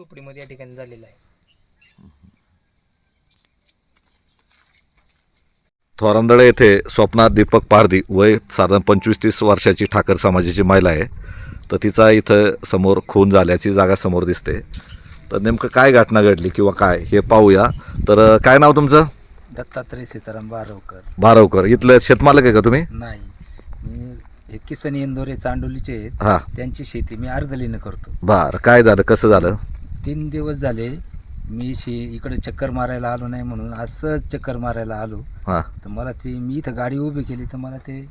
झोपडीमध्ये या ठिकाणी झालेला आहे. थोरांदळे येथे स्वप्ना दीपक पारधी वय साधारण 25-30 वर्षाची ठाकर समाजाची महिला आहे. तर तिचा इथं समोर खून झाल्याची जागा समोर दिसते. तर नेमकं काय घटना घडली किंवा काय हे पाहूया. तर काय नाव तुमचं? दत्तात्रय सीताराम बारवकर. बारवकर. इथलं शेतमालक आहे का तुम्ही? नाही, मी हे किसन इंदोरे चांडोलीचे आहेत. हां. त्यांची शेती मी अर्धलीनं करतो. बरं, काय झालं, कसं झालं? 3 दिवस झाले मी इकडे चक्कर मारायला आलो नाही म्हणून आज सहज चक्कर मारायला आलो. हां तर मला मी इथं गाडी उभी केली तर मला ते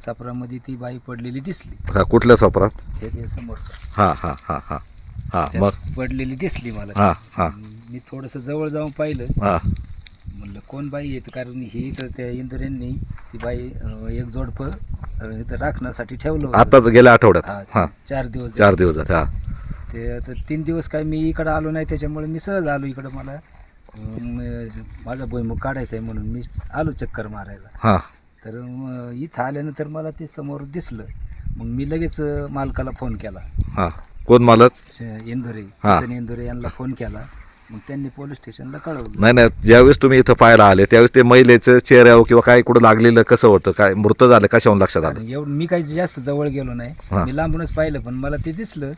सापरामध्ये ती बाई पडलेली दिसली. हां. कुठल्या सापरात? ते समोर हां हां हां हां हां. मग पडलेली दिसली मला. हां हां मी थोडंसं जवळ जाऊन पाहिलं. हां म्हणलं कोण बाई येत, कारण ही तर त्या इंदोऱ्यांनी ती बाई एक जोडपं इथं राखण्यासाठी ठेवलं होतं. आताच गेल्या आठवड्यात? हां, हां. 4 दिवस 4 दिवस झाले. हां. ते आता 3 दिवस काय मी इकडं आलो नाही, त्याच्यामुळे मी सहज आलो इकडं. मला माझा भुईमुग काढायचा आहे म्हणून मी आलो चक्कर मारायला. हां तर इथं आल्यानंतर मला ते समोर दिसलं. मग मी लगेच मालकाला फोन केला. हां. कोण मालक? इंदोरे, हां. किसन इंदोरे यांना फोन केला. मग त्यांनी पोलीस स्टेशनला कळवलं. नाही नाही, ज्यावेळेस तुम्ही इथं पाहायला आले त्यावेळेस ते महिलेचं चेहऱ्यावर किंवा काय कुठं लागलेलं कसं होतं, काय मृत झालं, कशाहून लक्षात आलं? आणि एवढं मी काही जास्त जवळ गेलो नाही. हां. मी लांबूनच पाहिलं, पण मला ते दिसलं.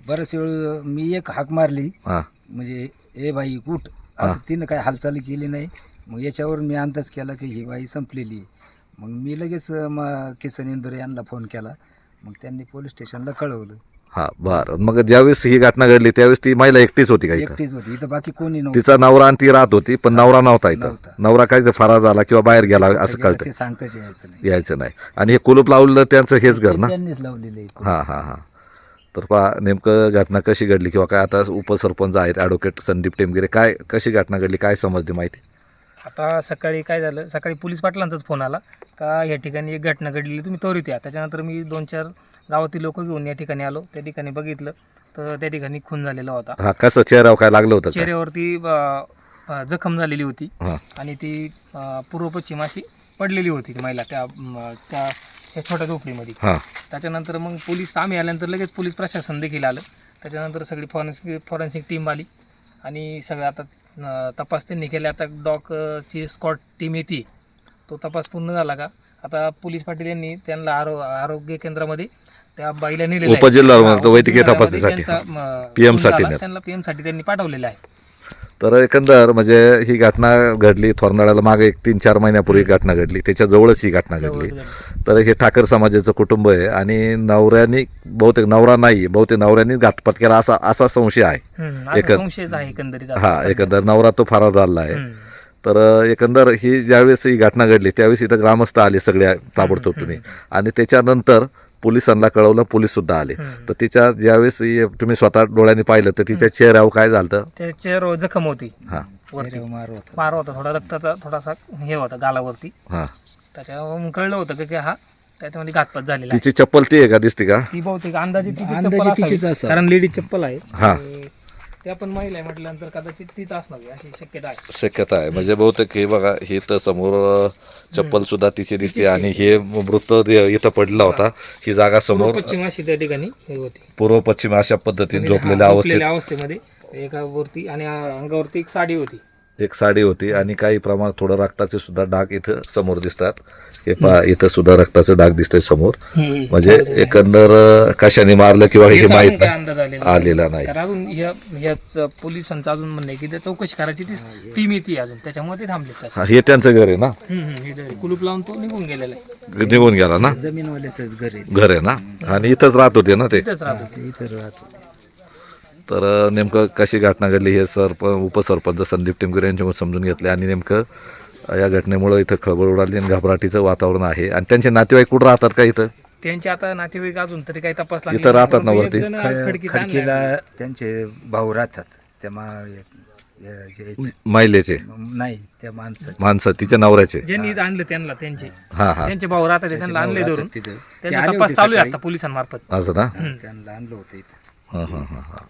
बऱ्याच वेळ मी एक हाक मारली, हां म्हणजे ए बाई उठ, असं तिनं काही हालचाली केली नाही. मग याच्यावर मी अंदाज केला की ही बाई संपलेली आहे. मग मी लगेच किसन इंदोरे यांना फोन केला. मग त्यांनी पोलीस स्टेशनला कळवलं. हां. बरं, मग ज्यावेळेस ही घटना घडली त्यावेळेस ती महिला एकटीच होती का इथं? एकटीच होती इथं, बाकी कोणी नव्हतं. तिचा नवरा आणि ती राहत होती, पण नवरा नव्हता इथं. नव्हता. नवरा काय फरार झाला किंवा बाहेर गेला असं कळतं? ते सांगताच यायचं नाही. यायचं नाही. आणि हे कुलूप लावलेलं त्यांचं हेच घर ना? त्यांनीच लावलेलं आहे. हां हां हां. तर पहा नेमकं घटना कशी घडली किंवा काय. आता उपसरपंच आहेत ॲडव्होकेट संदीप टेमगिरे, काय कशी घटना घडली, काय समजली माहिती? आता सकाळी काय झालं, सकाळी पोलीस पाटलांचाच फोन आला का या ठिकाणी एक घटना घडलेली, तुम्ही त्वरित या. त्याच्यानंतर मी 2-4 गावातील लोक घेऊन या ठिकाणी आलो. त्या ठिकाणी बघितलं तर त्या ठिकाणी खून झालेला होता. हां. कसं, चेहऱ्यावर काय लागलं होतं? चेहऱ्यावरती जखम झालेली होती हां आणि ती पूर्व पश्चिम अशी पडलेली होती ती महिला त्या छोट्या झोपडीमध्ये. हां त्याच्यानंतर मग आम्ही आल्यानंतर लगेच पोलीस प्रशासन देखील आलं. त्याच्यानंतर सगळी फॉरेन्सिक टीम आली आणि सगळं आता तपास त्यांनी केले. आता डॉगची स्कॉट टीम येते, तो तपास पूर्ण झाला का आता पोलीस पाटील यांनी त्यांना आरोग्य केंद्रामध्ये त्या बाईला नेलेलं आहे. उपजिल्हा वैद्यकीय उपजिल्ह्यामध्ये तपासणीसाठी त्यांचा PM खून साठी झाला, त्यांना PM साठी त्यांनी पाठवलेलं आहे. तर एकंदर म्हणजे ही घटना घडली थोरनाळ्याला मागे एक 3-4 महिन्यापूर्वी घटना घडली, त्याच्याजवळच ही घटना घडली. तर हे ठाकर समाजाचं कुटुंब आहे आणि नवऱ्याने बहुतेक नवऱ्याने घातपात केला असा संशय आहे. असा संशयच आहे एकंदरीत. हा, एकंदर नवरा तो फरार झाला आहे. तर एकंदर ही ज्यावेळेस ही घटना घडली त्यावेळेस इथं ग्रामस्थ आले सगळ्या ताबडतोब तुम्ही, आणि त्याच्यानंतर पोलिसांना कळवलं, पोलीस सुद्धा आले. तर तिच्या ज्यावेळेस तुम्ही स्वतः डोळ्याने पाहिलं तर तिच्या चेहऱ्यावर काय झालं? त्या चेहऱ्यावर जखम होती, हां मार होता, थोडा रक्ताचा थोडासा हे होता गालावरती. हां. त्याच्यावर कळलं होतं की हा त्याच्यामध्ये घातपात झालेला आहे. तिची चप्पल ती आहे का, दिसते का? ती बहुतेक अंदाजे तिची अंदाजे चप्पल तिचीच असावी, असावी. कारण लेडीज चप्पल आहे. हां. आणि त्या पण महिला आहे म्हटल्यानंतर कदाचित तीच असणार अशी शक्यता आहे. शक्यता आहे. म्हणजे बहुतेक हे बघा, हे तर समोर चप्पल सुद्धा तिची दिसते आणि हे मृत इथं पडला होता. ही जागा समोर पश्चिम अशी त्या ठिकाणी हे होती, पूर्व पश्चिम अशा पद्धतीने झोपलेल्या अवस्थेमध्ये एकावरती, आणि अंगावरती एक साडी होती. एक साडी होती आणि काही प्रमाणात थोडं रक्ताचे सुद्धा डाग इथं समोर दिसतात. हे पहा, इथं सुद्धा रक्ताचं डाग दिसतंय समोर. म्हणजे एकंदर कशाने मारलं किंवा हे माहित अंदाज आलेला नाही. तर अजून ह्याच पोलिसांचं अजून म्हणणं आहे की त्या चौकशी करायची ती टीम येते अजून, त्याच्यामुळे ते थांबले. हा, हे त्यांचं घर आहे ना? कुलूप लावून तो निघून गेलेला आहे. निघून गेला ना? जमीनवाल्याच घर आहे ना? आणि इथंच राहत होते ना ते? इथंच राहतो. इथं राहतो. तर नेमकं कशी घटना घडली हे उपसरपंच संदीप टेमगिरे यांच्याकडून समजून घेतले. आणि नेमकं या घटनेमुळं इथं खळबळ उडाली आणि घबराटीचं वातावरण आहे. आणि त्यांचे नातेवाईक कुठं राहतात का इथं? त्यांचे आता नातेवाईक अजून तरी काही तपास इथं राहतात ना वरती? खडकीला त्यांचे भाऊ राहतात. त्या महिलेचे नाही, त्या माणसं तिच्या नवऱ्याचे ज्यांनी आणलं त्यांना हां हां त्यांचे भाऊ राहतात, त्यांना आणले धरून. त्यांचा तपास चालू आहे आता पोलिसांमार्फत. असं ना? त्यांना आणलं होतं इथं. हां हां हां हां.